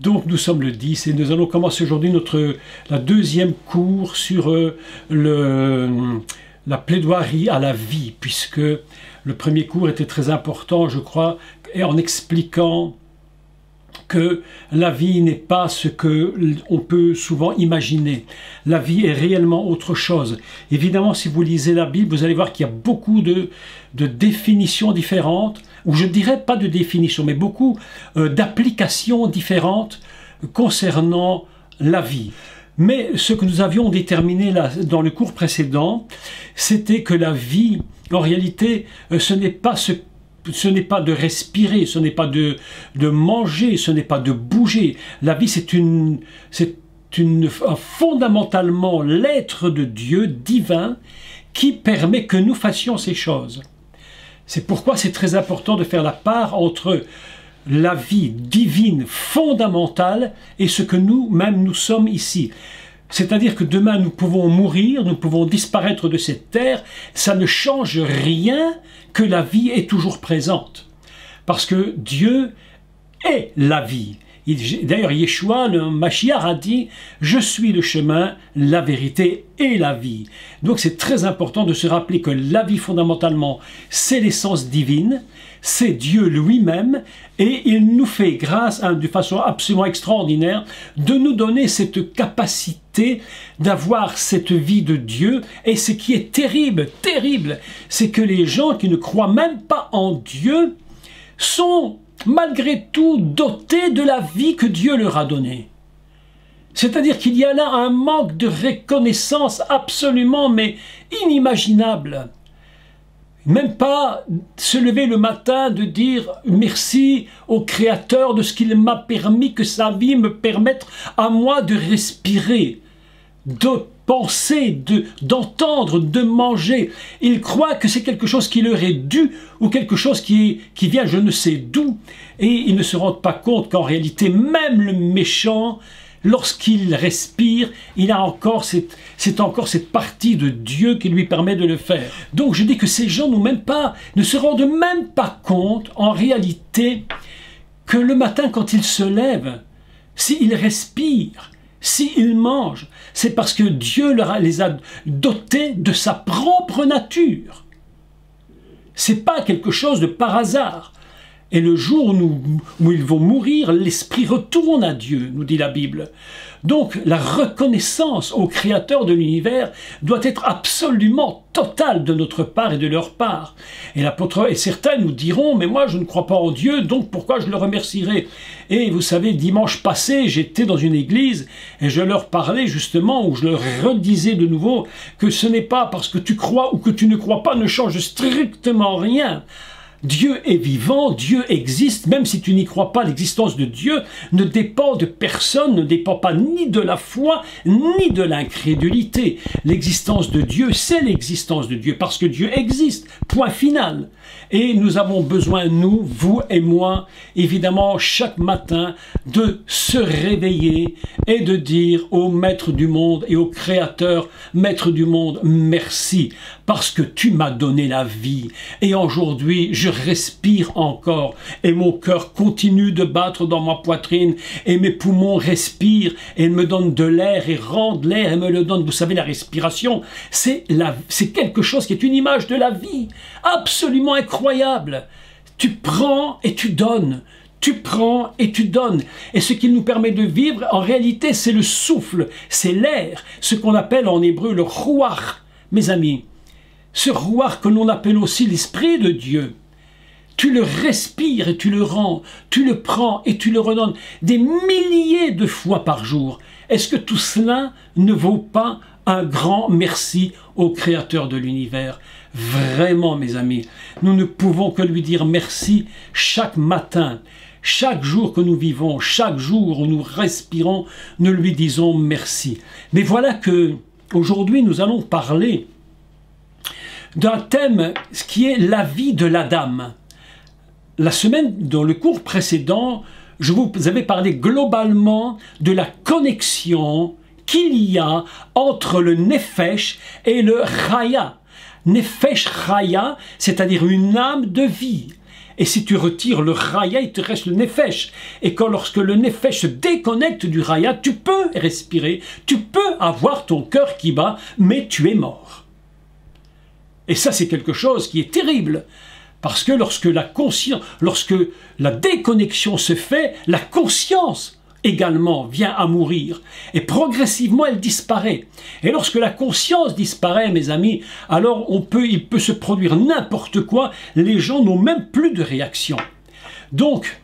Donc nous sommes le 10 et nous allons commencer aujourd'hui la deuxième cours sur la plaidoirie à la vie, puisque le premier cours était très important, je crois, et en expliquant que la vie n'est pas ce que on peut souvent imaginer. La vie est réellement autre chose. Évidemment, si vous lisez la Bible, vous allez voir qu'il y a beaucoup de définitions différentes, ou je dirais pas de définitions, mais beaucoup d'applications différentes concernant la vie. Mais ce que nous avions déterminé là, dans le cours précédent, c'était que la vie, en réalité, ce n'est pas de respirer, ce n'est pas de manger, ce n'est pas de bouger. La vie, c'est fondamentalement l'être de Dieu divin qui permet que nous fassions ces choses. C'est pourquoi c'est très important de faire la part entre la vie divine fondamentale et ce que nous-mêmes nous sommes ici. C'est-à-dire que demain nous pouvons mourir, nous pouvons disparaître de cette terre, ça ne change rien que la vie est toujours présente. Parce que Dieu est la vie. D'ailleurs, Yeshua, le Mashiach, a dit « Je suis le chemin, la vérité et la vie ». Donc c'est très important de se rappeler que la vie fondamentalement, c'est l'essence divine, c'est Dieu lui-même, et il nous fait grâce, de façon absolument extraordinaire, de nous donner cette capacité d'avoir cette vie de Dieu. Et ce qui est terrible, terrible, c'est que les gens qui ne croient même pas en Dieu sont malgré tout dotés de la vie que Dieu leur a donnée. C'est-à-dire qu'il y a là un manque de reconnaissance absolument, mais inimaginable. Même pas se lever le matin de dire merci au Créateur de ce qu'il m'a permis, que sa vie me permette à moi de respirer, de penser, d'entendre, de manger. Ils croient que c'est quelque chose qui leur est dû ou quelque chose qui vient je ne sais d'où. Et ils ne se rendent pas compte qu'en réalité, même le méchant, lorsqu'il respire, c'est encore cette partie de Dieu qui lui permet de le faire. Donc je dis que ces gens ne se rendent même pas compte, en réalité, que le matin quand ils se lèvent, s'ils respirent, s'ils mangent, c'est parce que Dieu les a dotés de sa propre nature. C'est pas quelque chose de par hasard. Et le jour où ils vont mourir, l'esprit retourne à Dieu, nous dit la Bible. Donc la reconnaissance au Créateur de l'univers doit être absolument totale de notre part et de leur part. Et certains nous diront, mais moi je ne crois pas en Dieu, donc pourquoi je le remercierai? Et vous savez, dimanche passé, j'étais dans une église et je leur parlais justement, ou je leur redisais de nouveau, que ce n'est pas parce que tu crois ou que tu ne crois pas ne change strictement rien. Dieu est vivant, Dieu existe, même si tu n'y crois pas, l'existence de Dieu ne dépend de personne, ne dépend pas ni de la foi, ni de l'incrédulité. L'existence de Dieu, c'est l'existence de Dieu, parce que Dieu existe, point final. Et nous avons besoin, nous, vous et moi, évidemment, chaque matin, de se réveiller et de dire au Maître du monde et au Créateur, Maître du monde, merci, parce que tu m'as donné la vie. Et aujourd'hui, je respire encore, et mon cœur continue de battre dans ma poitrine, et mes poumons respirent, et me donnent de l'air, et rendent l'air, et me le donnent. Vous savez, la respiration, c'est quelque chose qui est une image de la vie, absolument incroyable. Tu prends et tu donnes. Tu prends et tu donnes. Et ce qui nous permet de vivre, en réalité, c'est le souffle, c'est l'air, ce qu'on appelle en hébreu le ruach, mes amis. Ce ruach que l'on appelle aussi l'esprit de Dieu. Tu le respires et tu le rends, tu le prends et tu le redonnes des milliers de fois par jour. Est-ce que tout cela ne vaut pas un grand merci au Créateur de l'univers? Vraiment, mes amis, nous ne pouvons que lui dire merci chaque matin. Chaque jour que nous vivons, chaque jour où nous respirons, nous lui disons merci. Mais voilà que aujourd'hui nous allons parler d'un thème qui est la vie de l'Adam. La semaine, dans le cours précédent, je vous avais parlé globalement de la connexion qu'il y a entre le Nefesh et le Chaya. Nefesh Chaya, c'est-à-dire une âme de vie. Et si tu retires le raya, il te reste le nefesh. Et lorsque le nefesh se déconnecte du raya, tu peux respirer, tu peux avoir ton cœur qui bat, mais tu es mort. Et ça, c'est quelque chose qui est terrible. Parce que lorsque la déconnexion se fait, la conscience également vient à mourir. Et progressivement, elle disparaît. Et lorsque la conscience disparaît, mes amis, alors il peut se produire n'importe quoi. Les gens n'ont même plus de réaction. Donc,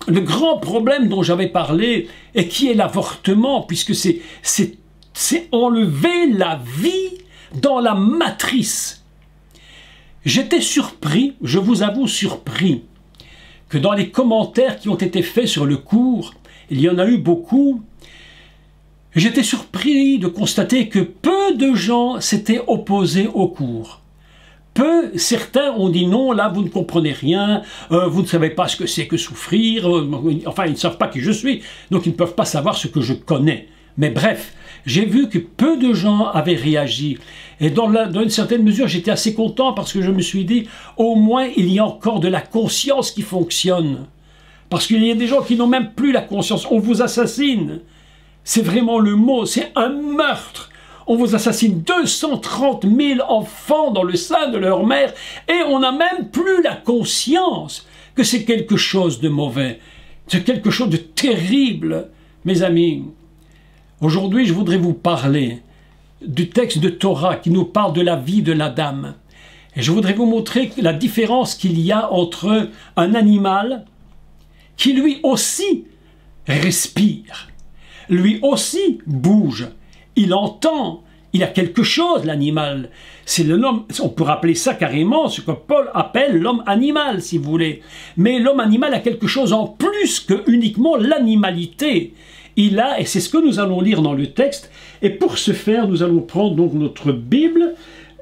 le grand problème dont j'avais parlé, et qui est l'avortement, puisque c'est enlever la vie dans la matrice. J'étais surpris, je vous avoue surpris, que dans les commentaires qui ont été faits sur le cours, il y en a eu beaucoup, j'étais surpris de constater que peu de gens s'étaient opposés au cours. Certains ont dit non, là vous ne comprenez rien, vous ne savez pas ce que c'est que souffrir, enfin ils ne savent pas qui je suis, donc ils ne peuvent pas savoir ce que je connais. Mais bref, j'ai vu que peu de gens avaient réagi. Et dans une certaine mesure, j'étais assez content parce que je me suis dit, au moins il y a encore de la conscience qui fonctionne. Parce qu'il y a des gens qui n'ont même plus la conscience. On vous assassine. C'est vraiment le mot, c'est un meurtre. On vous assassine 230 000 enfants dans le sein de leur mère et on n'a même plus la conscience que c'est quelque chose de mauvais. C'est quelque chose de terrible, mes amis. Aujourd'hui, je voudrais vous parler du texte de Torah qui nous parle de la vie de l'Adam. Et je voudrais vous montrer la différence qu'il y a entre un animal qui lui aussi respire, lui aussi bouge, il entend, il a quelque chose, l'animal. C'est l'homme, on peut rappeler ça carrément, ce que Paul appelle l'homme animal, si vous voulez. Mais l'homme animal a quelque chose en plus que uniquement l'animalité. Il a, et c'est ce que nous allons lire dans le texte, et pour ce faire, nous allons prendre donc notre Bible,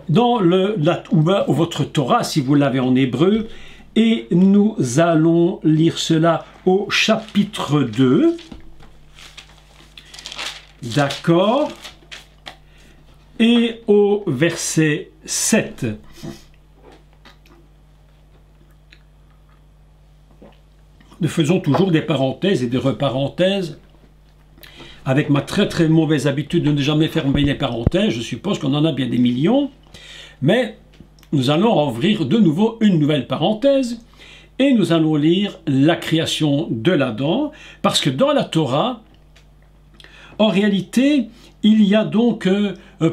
dans ou votre Torah, si vous l'avez en hébreu, et nous allons lire cela au chapitre 2. D'accord. Et au verset 7. Nous faisons toujours des parenthèses et des reparenthèses. Avec ma très très mauvaise habitude de ne jamais fermer les parenthèses, je suppose qu'on en a bien des millions. Mais nous allons ouvrir de nouveau une nouvelle parenthèse et nous allons lire la création de l'Adam, parce que dans la Torah, en réalité, il y a donc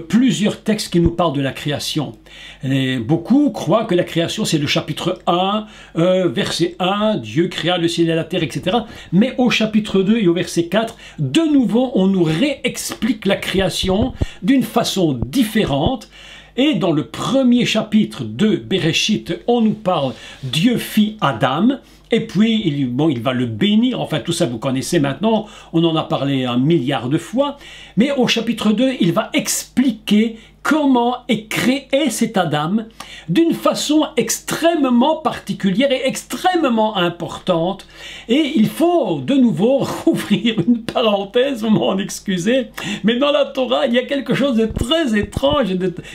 plusieurs textes qui nous parlent de la création. Et beaucoup croient que la création, c'est le chapitre 1, verset 1, Dieu créa le ciel et la terre, etc. Mais au chapitre 2 et au verset 4, de nouveau, on nous réexplique la création d'une façon différente. Et dans le premier chapitre de Bereshit, on nous parle Dieu fit Adam, et puis il va le bénir, enfin tout ça vous connaissez maintenant, on en a parlé 1 milliard de fois, mais au chapitre 2, il va expliquer comment est créé cet Adam d'une façon extrêmement particulière et extrêmement importante. Et il faut de nouveau rouvrir une parenthèse, vous m'en excusez, mais dans la Torah, il y a quelque chose de très étrange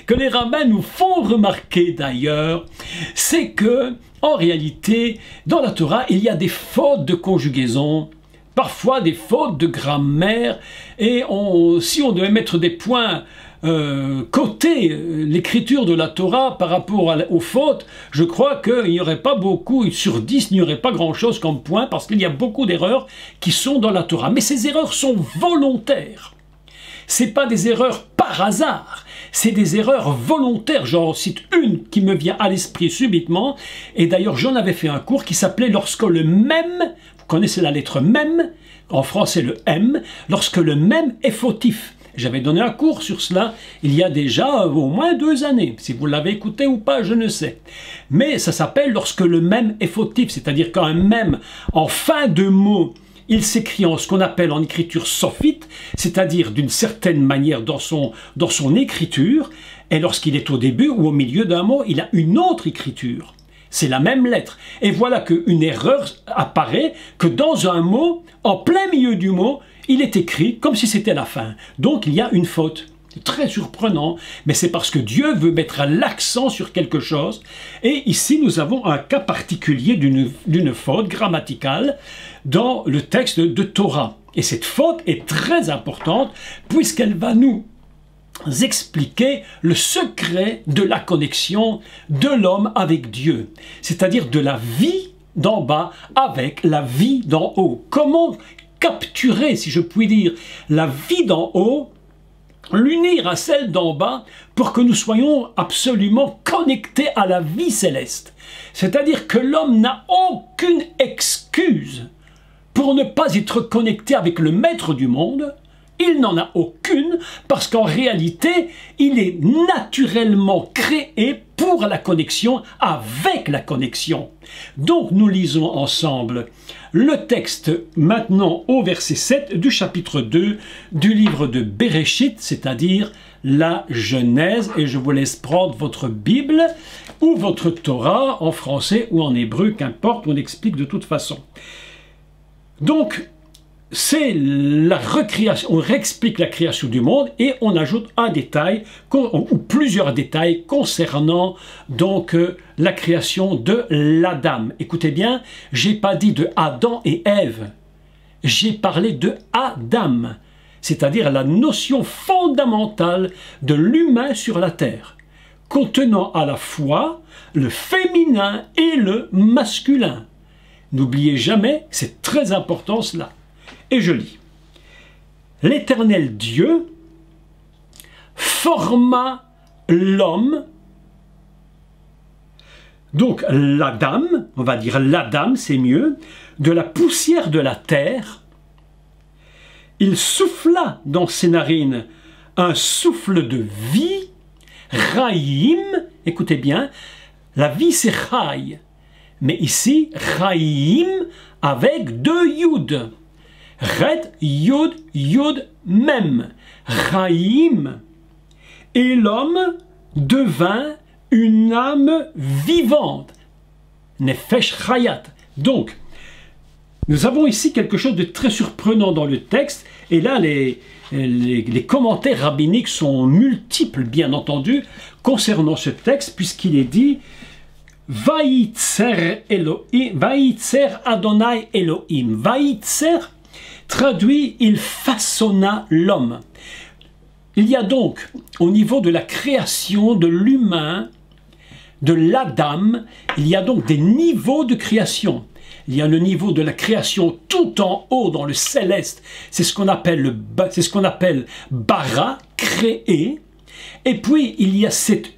que les rabbins nous font remarquer d'ailleurs, c'est que, en réalité, dans la Torah, il y a des fautes de conjugaison, parfois des fautes de grammaire, et si on devait mettre des points côté l'écriture de la Torah par rapport aux fautes, je crois qu'il n'y aurait pas beaucoup, sur 10, il n'y aurait pas grand-chose comme point, parce qu'il y a beaucoup d'erreurs qui sont dans la Torah. Mais ces erreurs sont volontaires. Ce n'est pas des erreurs par hasard, c'est des erreurs volontaires. J'en cite une qui me vient à l'esprit subitement, et d'ailleurs j'en avais fait un cours qui s'appelait « Lorsque le même », vous connaissez la lettre « même », en français le « m », lorsque le même est fautif. J'avais donné un cours sur cela il y a déjà au moins 2 années. Si vous l'avez écouté ou pas, je ne sais. Mais ça s'appelle lorsque le même est fautif, c'est-à-dire quand un même en fin de mot, il s'écrit en ce qu'on appelle en écriture sophite, c'est-à-dire d'une certaine manière dans son écriture, et lorsqu'il est au début ou au milieu d'un mot, il a une autre écriture. C'est la même lettre. Et voilà qu'une erreur apparaît que dans un mot, en plein milieu du mot, il est écrit comme si c'était la fin. Donc il y a une faute. C'est très surprenant, mais c'est parce que Dieu veut mettre l'accent sur quelque chose. Et ici, nous avons un cas particulier d'une faute grammaticale dans le texte de Torah. Et cette faute est très importante puisqu'elle va nous expliquer le secret de la connexion de l'homme avec Dieu, c'est-à-dire de la vie d'en bas avec la vie d'en haut. Comment capturer, si je puis dire, la vie d'en haut, l'unir à celle d'en bas pour que nous soyons absolument connectés à la vie céleste. C'est-à-dire que l'homme n'a aucune excuse pour ne pas être connecté avec le maître du monde. Il n'en a aucune parce qu'en réalité, il est naturellement créé pour la connexion avec la connexion. Donc nous lisons ensemble le texte maintenant au verset 7 du chapitre 2 du livre de Bereshit, c'est-à-dire la Genèse. Et je vous laisse prendre votre Bible ou votre Torah en français ou en hébreu, qu'importe, on explique de toute façon. Donc, c'est la recréation, on réexplique la création du monde et on ajoute un détail ou plusieurs détails concernant donc la création de l'Adam. Écoutez bien, j'ai pas dit de Adam et Ève, j'ai parlé de Adam, c'est-à-dire la notion fondamentale de l'humain sur la terre, contenant à la fois le féminin et le masculin. N'oubliez jamais, c'est très important cela. Et je lis. L'Éternel Dieu forma l'homme, donc l'Adam, on va dire l'Adam, c'est mieux, de la poussière de la terre. Il souffla dans ses narines un souffle de vie, Raïm, écoutez bien, la vie c'est Raï, mais ici Raïm avec deux Yud. Red, Yud, Yud, Mem, Raïm. Et l'homme devint une âme vivante. Nefesh Chayat. Donc, nous avons ici quelque chose de très surprenant dans le texte. Et là, les commentaires rabbiniques sont multiples, bien entendu, concernant ce texte, puisqu'il est dit Vaïtser Elohim, Vaïtser Adonai Elohim. Vaïtser traduit, il façonna l'homme. Il y a donc, au niveau de la création de l'humain, de l'Adam, il y a donc des niveaux de création. Il y a le niveau de la création tout en haut dans le céleste, c'est ce qu'on appelle bara, créé. Et puis il y a cet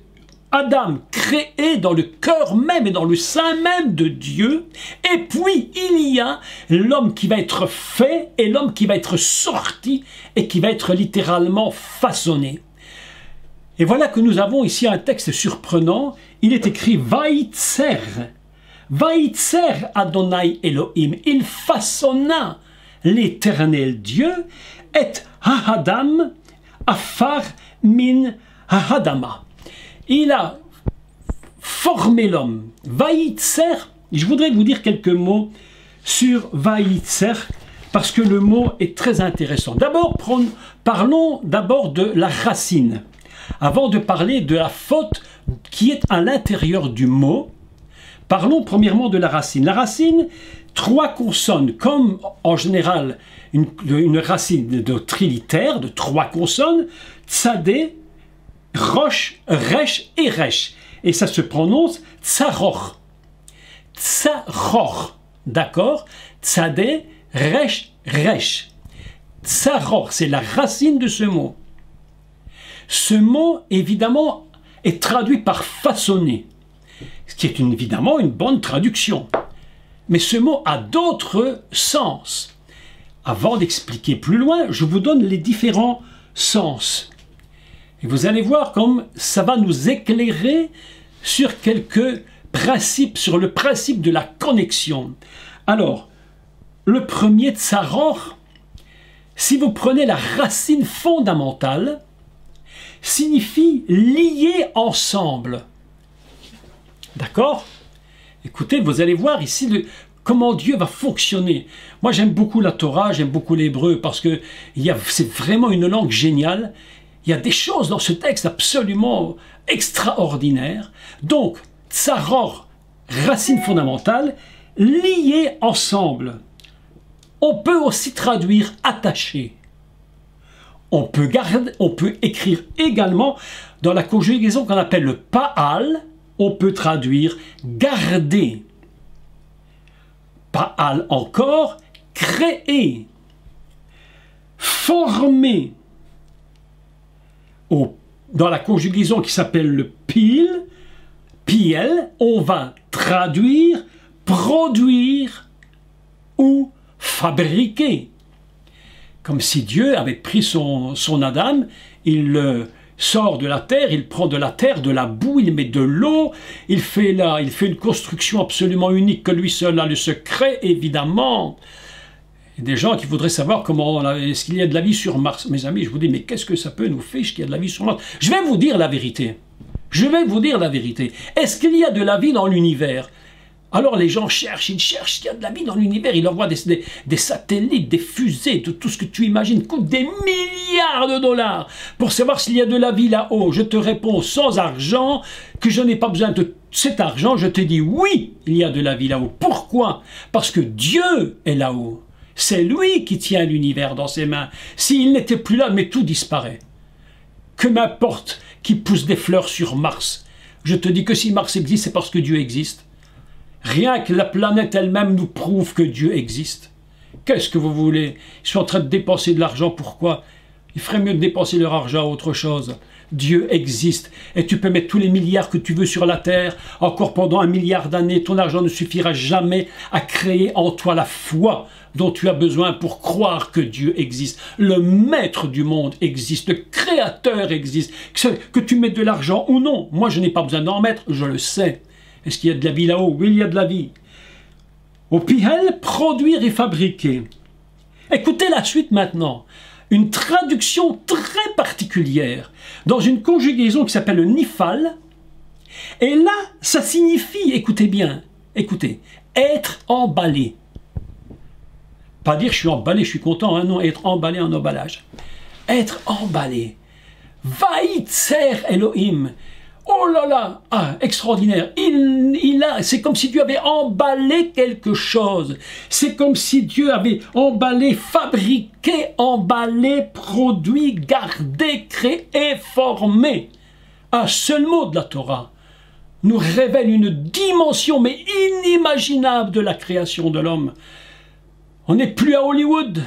Adam créé dans le cœur même et dans le sein même de Dieu. Et puis il y a l'homme qui va être fait et l'homme qui va être sorti et qui va être littéralement façonné. Et voilà que nous avons ici un texte surprenant. Il est écrit Vaïtser. Vaïtser Adonai Elohim. Il façonna l'Éternel Dieu et Hahadam afar min Hahadama. Il a formé l'homme. Vaïtser, je voudrais vous dire quelques mots sur Vaïtser, parce que le mot est très intéressant. D'abord, parlons d'abord de la racine. Avant de parler de la faute qui est à l'intérieur du mot, parlons premièrement de la racine. La racine, trois consonnes, comme en général une racine de trilitère, de trois consonnes, tsadé, roche, resh et resh. Et ça se prononce tsaror. Tsaror. D'accord? Tsadé, resh, resh. Tsaror, c'est la racine de ce mot. Ce mot, évidemment, est traduit par façonner, ce qui est évidemment une bonne traduction. Mais ce mot a d'autres sens. Avant d'expliquer plus loin, je vous donne les différents sens. Et vous allez voir comme ça va nous éclairer sur quelques principes, sur le principe de la connexion. Alors, le premier, tsaror, si vous prenez la racine fondamentale, signifie lier ensemble. D'accord? Écoutez, vous allez voir ici comment Dieu va fonctionner. Moi, j'aime beaucoup la Torah, j'aime beaucoup l'hébreu, parce que c'est vraiment une langue géniale. Il y a des choses dans ce texte absolument extraordinaires. Donc, tsaror, racine fondamentale, liées ensemble. On peut aussi traduire attaché. On peut écrire également dans la conjugaison qu'on appelle le paal, on peut traduire garder. Paal encore, créer, former. Dans la conjugaison qui s'appelle le piel, on va traduire, produire ou fabriquer. Comme si Dieu avait pris son Adam, il le sort de la terre, il prend de la terre, de la boue, il met de l'eau, il fait une construction absolument unique que lui seul a le secret, évidemment. Il y a des gens qui voudraient savoir est-ce qu'il y a de la vie sur Mars. Mes amis, je vous dis, mais qu'est-ce que ça peut nous fiche qu'il y a de la vie sur Mars? Je vais vous dire la vérité. Je vais vous dire la vérité. Est-ce qu'il y a de la vie dans l'univers? Alors les gens cherchent, ils cherchent s'il y a de la vie dans l'univers. Ils envoient des satellites, des fusées, tout ce que tu imagines, coûte des milliards de dollars pour savoir s'il y a de la vie là-haut. Je te réponds sans argent, que je n'ai pas besoin de cet argent. Je te dis oui, il y a de la vie là-haut. Pourquoi? Parce que Dieu est là-haut. C'est lui qui tient l'univers dans ses mains. S'il n'était plus là, mais tout disparaît. Que m'importe qu'il pousse des fleurs sur Mars. Je te dis que si Mars existe, c'est parce que Dieu existe. Rien que la planète elle-même nous prouve que Dieu existe. Qu'est-ce que vous voulez? Ils sont en train de dépenser de l'argent, pourquoi? Il ferait mieux de dépenser leur argent à autre chose. Dieu existe et tu peux mettre tous les milliards que tu veux sur la terre, encore pendant 1 milliard d'années, ton argent ne suffira jamais à créer en toi la foi dont tu as besoin pour croire que Dieu existe. Le maître du monde existe, le créateur existe, que tu mettes de l'argent ou non. Moi je n'ai pas besoin d'en mettre, je le sais. Est-ce qu'il y a de la vie là-haut? Oui, il y a de la vie. Au Pihel, produire et fabriquer. Écoutez la suite maintenant. Une traduction très particulière dans une conjugaison qui s'appelle le nifal. Et là, ça signifie, écoutez bien, écoutez, être emballé. Pas dire je suis emballé, je suis content, hein, non, être emballé en emballage. Être emballé. Vaïtser Elohim. Oh là là, ah, extraordinaire. C'est comme si Dieu avait emballé quelque chose. C'est comme si Dieu avait emballé, fabriqué, emballé, produit, gardé, créé, formé. Un seul mot de la Torah nous révèle une dimension mais inimaginable de la création de l'homme. On n'est plus à Hollywood.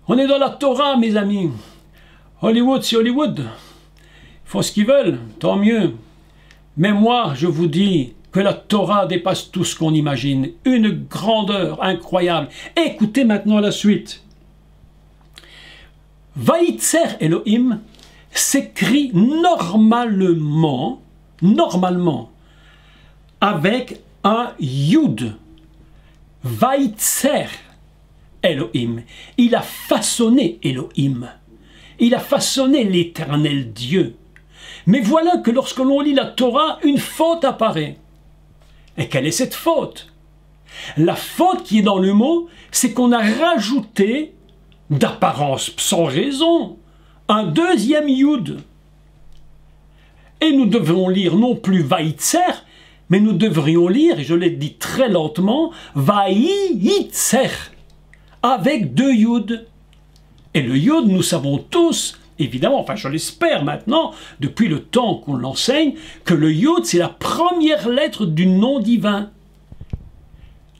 On est dans la Torah, mes amis. Hollywood, c'est Hollywood. Ils font ce qu'ils veulent, tant mieux. Mais moi, je vous dis que la Torah dépasse tout ce qu'on imagine. Une grandeur incroyable. Écoutez maintenant la suite. Vaïtser Elohim s'écrit normalement, avec un Yud. Vaïtser Elohim. Il a façonné Elohim. Il a façonné l'éternel Dieu. Mais voilà que lorsque l'on lit la Torah, une faute apparaît. Et quelle est cette faute? La faute qui est dans le mot, c'est qu'on a rajouté, d'apparence sans raison, un deuxième Yud. Et nous devons lire non plus Vaïtser, mais nous devrions lire, et je l'ai dit très lentement, Vaïtser, avec 2 Yud. Et le Yud, nous savons tous, évidemment, enfin je l'espère maintenant, depuis le temps qu'on l'enseigne, que le Yud, c'est la première lettre du nom divin.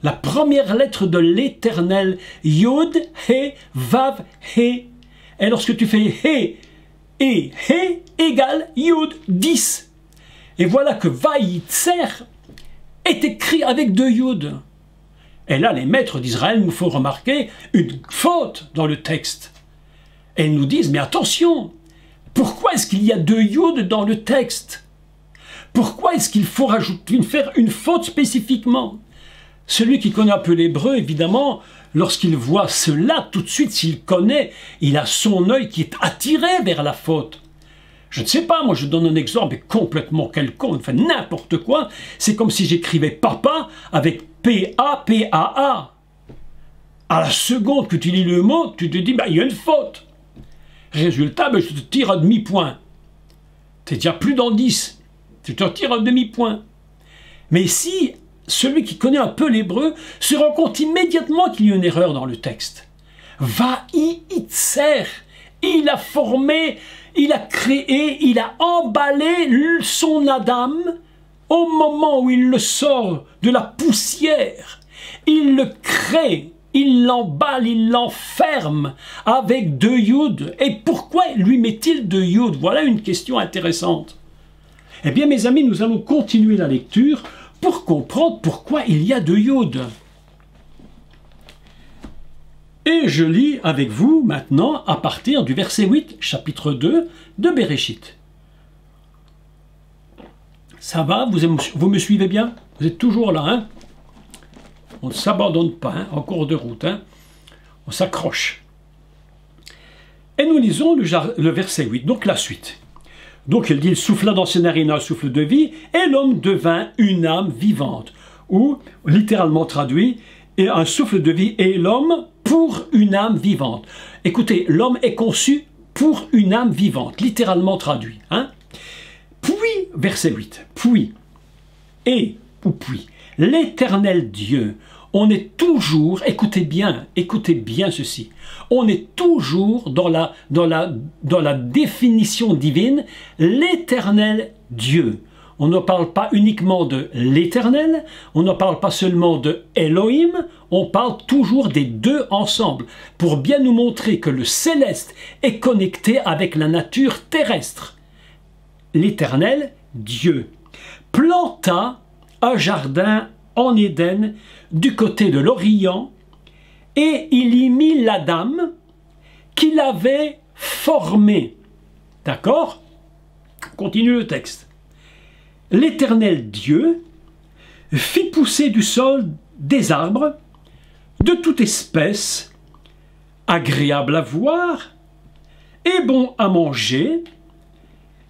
La première lettre de l'éternel. Yud, He, Vav, He. Et lorsque tu fais He et He égale Yud, 10. Et voilà que Vaïtser est écrit avec 2 Yud. Et là, les maîtres d'Israël nous font remarquer une faute dans le texte. Et ils nous disent, mais attention, pourquoi est-ce qu'il y a 2 Yud dans le texte? Pourquoi est-ce qu'il faut faire une faute spécifiquement? Celui qui connaît un peu l'hébreu, évidemment, lorsqu'il voit cela, tout de suite, s'il connaît, il a son œil qui est attiré vers la faute. Je ne sais pas, moi je donne un exemple complètement quelconque, enfin n'importe quoi. C'est comme si j'écrivais papa avec P-A-P-A-A. À la seconde que tu lis le mot, tu te dis, bah, il y a une faute. Résultat, ben, je te tire un demi-point. Tu n'es déjà plus dans 10. Je te tire un demi-point. Mais si celui qui connaît un peu l'hébreu se rend compte immédiatement qu'il y a une erreur dans le texte. Va-i itzer. Il a formé, il a créé, il a emballé son Adam au moment où il le sort de la poussière. Il le crée, il l'emballe, il l'enferme avec 2 yud. Et pourquoi lui met-il 2 yud? Voilà une question intéressante. Eh bien, mes amis, nous allons continuer la lecture pour comprendre pourquoi il y a 2 yud. Et je lis avec vous maintenant à partir du verset 8, chapitre 2 de Bereshit. Ça va? Vous me suivez bien? Vous êtes toujours là, hein? On ne s'abandonne pas, hein, en cours de route, hein? On s'accroche. Et nous lisons le verset 8, donc la suite. Donc il dit, il souffla dans ses narines un souffle de vie, et l'homme devint une âme vivante. Ou, littéralement traduit, et un souffle de vie, et l'homme pour une âme vivante. Écoutez, l'homme est conçu pour une âme vivante, littéralement traduit. Hein? Puis, verset 8, puis, l'Éternel Dieu, on est toujours, écoutez bien ceci, on est toujours dans la définition divine, l'Éternel Dieu. On ne parle pas uniquement de l'Éternel, on ne parle pas seulement de Elohim, on parle toujours des deux ensemble, pour bien nous montrer que le céleste est connecté avec la nature terrestre. L'Éternel Dieu planta un jardin en Éden du côté de l'Orient, et il y mit l'Adam qu'il avait formé. D'accord? Continue le texte. L'Éternel Dieu fit pousser du sol des arbres de toute espèce, agréables à voir et bons à manger,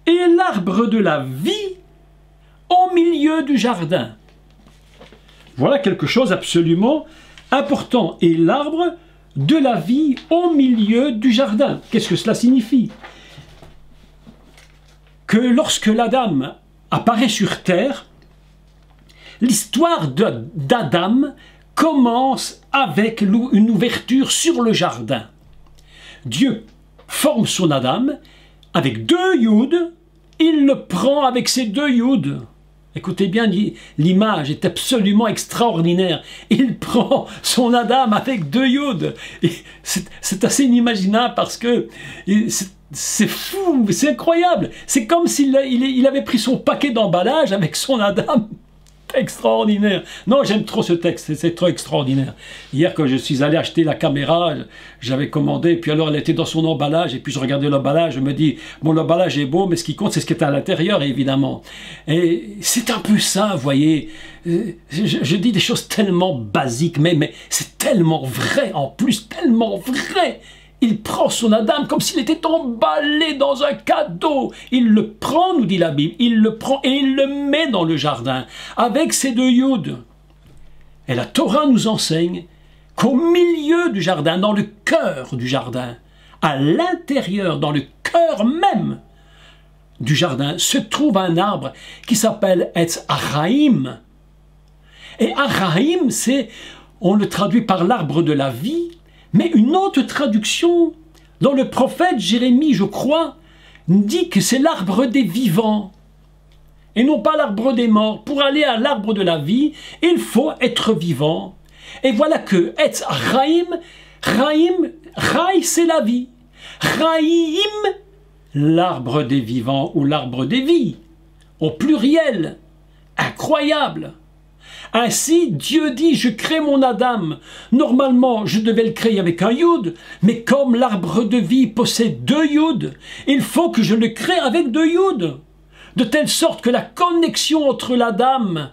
et l'arbre de la vie au milieu du jardin. Voilà quelque chose d'absolument important. Et l'arbre de la vie au milieu du jardin. Qu'est-ce que cela signifie? Que lorsque l'Adam apparaît sur terre, l'histoire d'Adam commence avec une ouverture sur le jardin. Dieu forme son Adam avec 2 yud, il le prend avec ces 2 yud. Écoutez bien, l'image est absolument extraordinaire. Il prend son Adam avec 2 yud. C'est assez inimaginable parce que c'est fou, c'est incroyable. C'est comme s'il avait pris son paquet d'emballage avec son Adam. Extraordinaire. Non, j'aime trop ce texte, c'est trop extraordinaire. Hier, quand je suis allé acheter la caméra, j'avais commandé, puis alors elle était dans son emballage, et puis je regardais l'emballage, je me dis, bon, l'emballage est beau, mais ce qui compte, c'est ce qui est à l'intérieur, évidemment. Et c'est un peu ça, vous voyez. Je dis des choses tellement basiques, mais c'est tellement vrai, en plus, tellement vrai. Il prend son Adam comme s'il était emballé dans un cadeau. Il le prend, nous dit la Bible, il le prend et il le met dans le jardin avec ses 2 yud. Et la Torah nous enseigne qu'au milieu du jardin, dans le cœur du jardin, à l'intérieur, dans le cœur même du jardin, se trouve un arbre qui s'appelle Etz Araim. Et Araim, on le traduit par l'arbre de la vie. Mais une autre traduction, dans le prophète Jérémie, je crois, dit que c'est l'arbre des vivants, et non pas l'arbre des morts. Pour aller à l'arbre de la vie, il faut être vivant. Et voilà que Etz Raïm, Raï c'est la vie. Raïm, l'arbre des vivants ou l'arbre des vies, au pluriel. Incroyable. Ainsi, Dieu dit, je crée mon Adam. Normalement, je devais le créer avec un yud, mais comme l'arbre de vie possède 2 yud, il faut que je le crée avec 2 yud. De telle sorte que la connexion entre l'Adam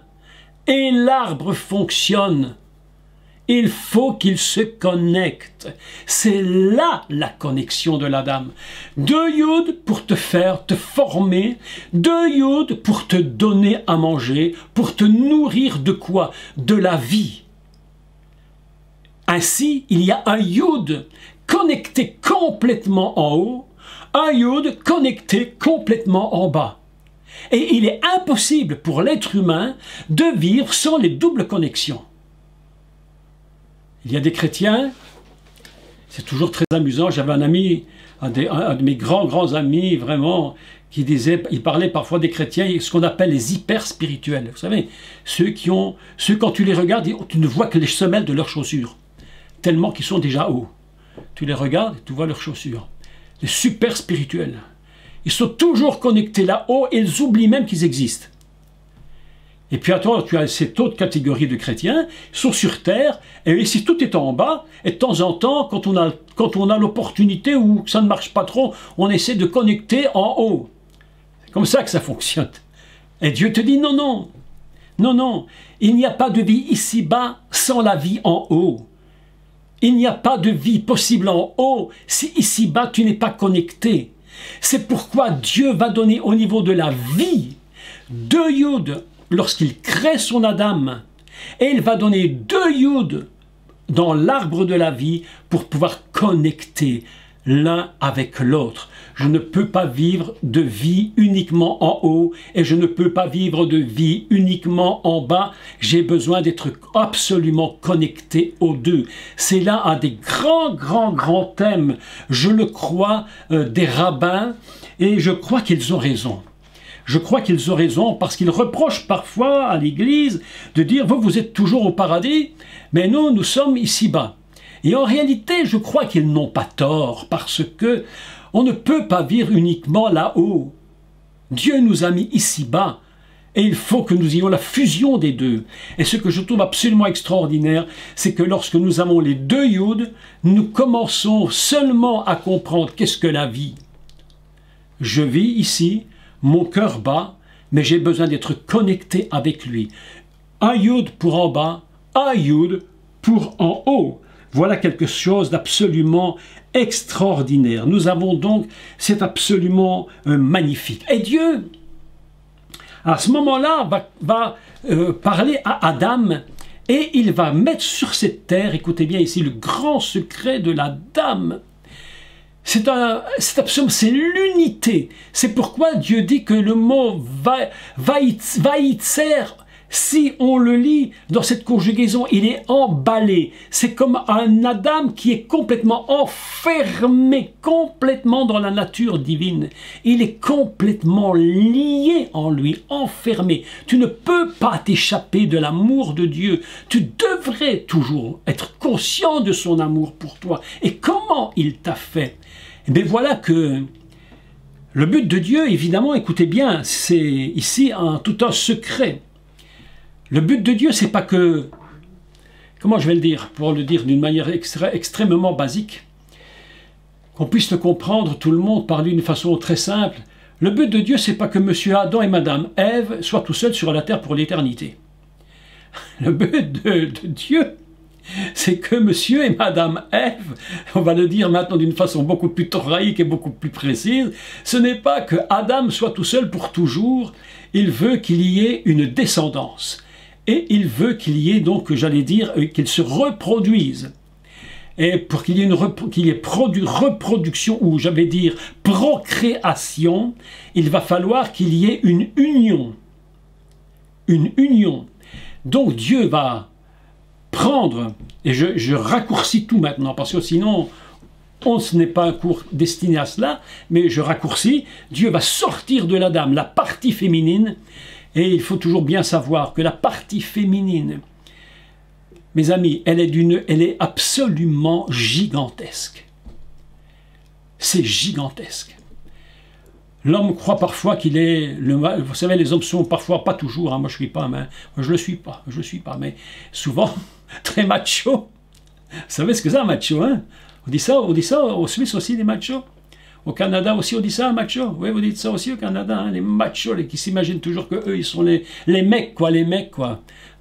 et l'arbre fonctionne. Il faut qu'ils se connectent. C'est là la connexion de l'Adam. 2 yud pour te former, 2 yud pour te donner à manger, pour te nourrir de quoi? De la vie. Ainsi, il y a un yud connecté complètement en haut un yod connecté complètement en bas. Et il est impossible pour l'être humain de vivre sans les doubles connexions. Il y a des chrétiens, c'est toujours très amusant, j'avais un ami, un de mes grands amis, vraiment, qui disait, il parlait parfois des chrétiens, ce qu'on appelle les hyper spirituels. Vous savez, ceux quand tu les regardes, tu ne vois que les semelles de leurs chaussures, tellement qu'ils sont déjà hauts. Tu les regardes et tu vois leurs chaussures. Les super spirituels. Ils sont toujours connectés là-haut et ils oublient même qu'ils existent. Et puis attends, tu as cette autre catégorie de chrétiens, ils sont sur terre, et ici tout est en bas, et de temps en temps, quand on a l'opportunité ou ça ne marche pas trop, on essaie de connecter en haut. C'est comme ça que ça fonctionne. Et Dieu te dit non, non, non, non, il n'y a pas de vie ici-bas sans la vie en haut. Il n'y a pas de vie possible en haut si ici-bas tu n'es pas connecté. C'est pourquoi Dieu va donner au niveau de la vie 2 Yud lorsqu'il crée son Adam, et il va donner 2 Yud dans l'arbre de la vie pour pouvoir connecter l'un avec l'autre. Je ne peux pas vivre de vie uniquement en haut et je ne peux pas vivre de vie uniquement en bas. J'ai besoin d'être absolument connecté aux deux. C'est là un des grands thèmes, je le crois, des rabbins, et je crois qu'ils ont raison. Je crois qu'ils ont raison parce qu'ils reprochent parfois à l'Église de dire « vous êtes toujours au paradis, mais nous sommes ici-bas ». Et en réalité, je crois qu'ils n'ont pas tort, parce que on ne peut pas vivre uniquement là-haut. Dieu nous a mis ici-bas, et il faut que nous ayons la fusion des deux. Et ce que je trouve absolument extraordinaire, c'est que lorsque nous avons les 2 Yud, nous commençons seulement à comprendre qu'est-ce que la vie. Je vis ici, mon cœur bat, mais j'ai besoin d'être connecté avec lui. Un Yud pour en bas, un Yud pour en haut. Voilà quelque chose d'absolument extraordinaire. Nous avons donc, c'est absolument magnifique. Et Dieu, à ce moment-là, va parler à Adam, et il va mettre sur cette terre, écoutez bien ici, le grand secret de la dame. C'est absolument, c'est l'unité. C'est pourquoi Dieu dit que le mot vaïtser, si on le lit dans cette conjugaison, il est emballé. C'est comme un Adam qui est complètement enfermé, complètement dans la nature divine. Il est complètement lié en lui, enfermé. Tu ne peux pas t'échapper de l'amour de Dieu. Tu devrais toujours être conscient de son amour pour toi. Et comment il t'a fait? Eh bien voilà que le but de Dieu, évidemment, écoutez bien, c'est ici tout un secret. Le but de Dieu, c'est pas que, comment je vais le dire, pour le dire d'une manière extrêmement basique, qu'on puisse le comprendre, tout le monde, par d'une façon très simple. Le but de Dieu, c'est pas que monsieur Adam et madame Ève soient tout seuls sur la terre pour l'éternité. Le but de Dieu, c'est que monsieur et madame Ève, on va le dire maintenant d'une façon beaucoup plus thoraïque et beaucoup plus précise, ce n'est pas que Adam soit tout seul pour toujours, il veut qu'il y ait une descendance. Et il veut qu'il y ait donc, j'allais dire, qu'il se reproduise. Et pour qu'il y ait reproduction, ou j'allais dire procréation, il va falloir qu'il y ait une union. Une union. Donc Dieu va prendre, et je raccourcis tout maintenant, parce que sinon, ce n'est pas un cours destiné à cela, mais je raccourcis, Dieu va sortir de la dame la partie féminine, et il faut toujours bien savoir que la partie féminine, mes amis, elle est absolument gigantesque. C'est gigantesque. L'homme croit parfois qu'il est vous savez, les hommes sont parfois, pas toujours, hein, moi je le suis pas, mais souvent très macho. Vous savez ce que c'est un macho, hein? On dit ça au Suisse aussi, les machos. Au Canada aussi, on dit ça, un macho. Oui, vous dites ça aussi au Canada, hein, les machos, qui s'imaginent toujours qu'eux, ils sont les mecs, quoi,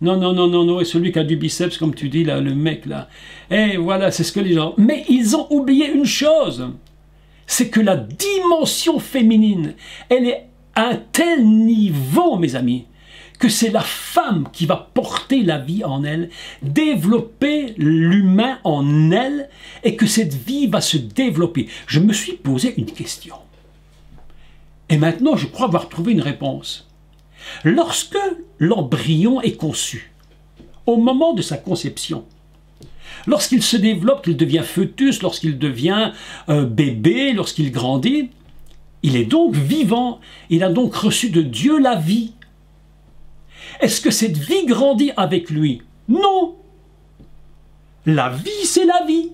Non, et celui qui a du biceps, comme tu dis, là, le mec, là. Et voilà, c'est ce que les gens... Mais ils ont oublié une chose, c'est que la dimension féminine, elle est à un tel niveau, mes amis, que c'est la femme qui va porter la vie en elle, développer l'humain en elle, et que cette vie va se développer. Je me suis posé une question. Et maintenant, je crois avoir trouvé une réponse. Lorsque l'embryon est conçu, au moment de sa conception, lorsqu'il se développe, qu'il devient fœtus, lorsqu'il devient bébé, lorsqu'il grandit, il est donc vivant, il a donc reçu de Dieu la vie. Est-ce que cette vie grandit avec lui? Non. La vie, c'est la vie.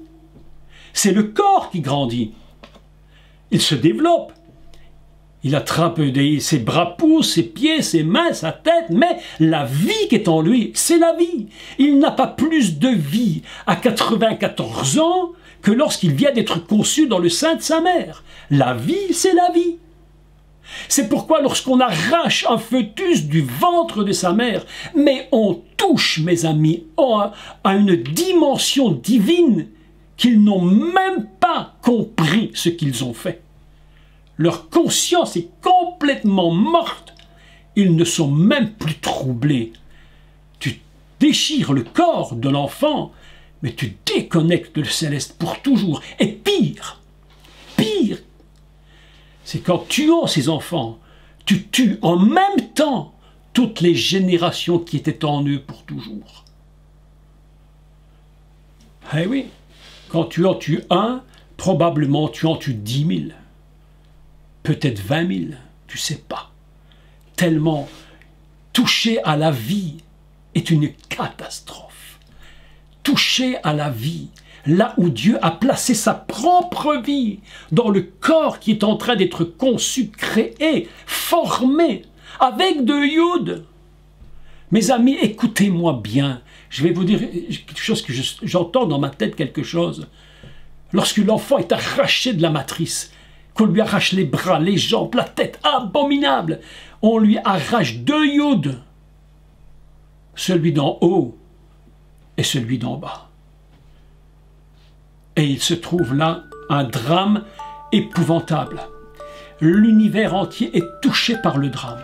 C'est le corps qui grandit. Il se développe. Il attrape ses bras poussent, ses pieds, ses mains, sa tête, mais la vie qui est en lui, c'est la vie. Il n'a pas plus de vie à 94 ans que lorsqu'il vient d'être conçu dans le sein de sa mère. La vie, c'est la vie. C'est pourquoi lorsqu'on arrache un fœtus du ventre de sa mère, mais on touche, mes amis, à une dimension divine qu'ils n'ont même pas compris ce qu'ils ont fait. Leur conscience est complètement morte. Ils ne sont même plus troublés. Tu déchires le corps de l'enfant, mais tu déconnectes le céleste pour toujours. Et pire, c'est qu'en tuant ces enfants, tu tues en même temps toutes les générations qui étaient en eux pour toujours. Eh oui, quand tu en tues un, probablement tu en tues 10 000. Peut-être 20 000, tu ne sais pas. Tellement toucher à la vie est une catastrophe. Toucher à la vie, là où Dieu a placé sa propre vie, dans le corps qui est en train d'être conçu, créé, formé, avec de Yud. Mes amis, écoutez-moi bien. Je vais vous dire quelque chose que j'entends dans ma tête quelque chose. Lorsque l'enfant est arraché de la matrice, qu'on lui arrache les bras, les jambes, la tête, abominable. On lui arrache 2 Yud, celui d'en haut et celui d'en bas. Et il se trouve là un drame épouvantable. L'univers entier est touché par le drame.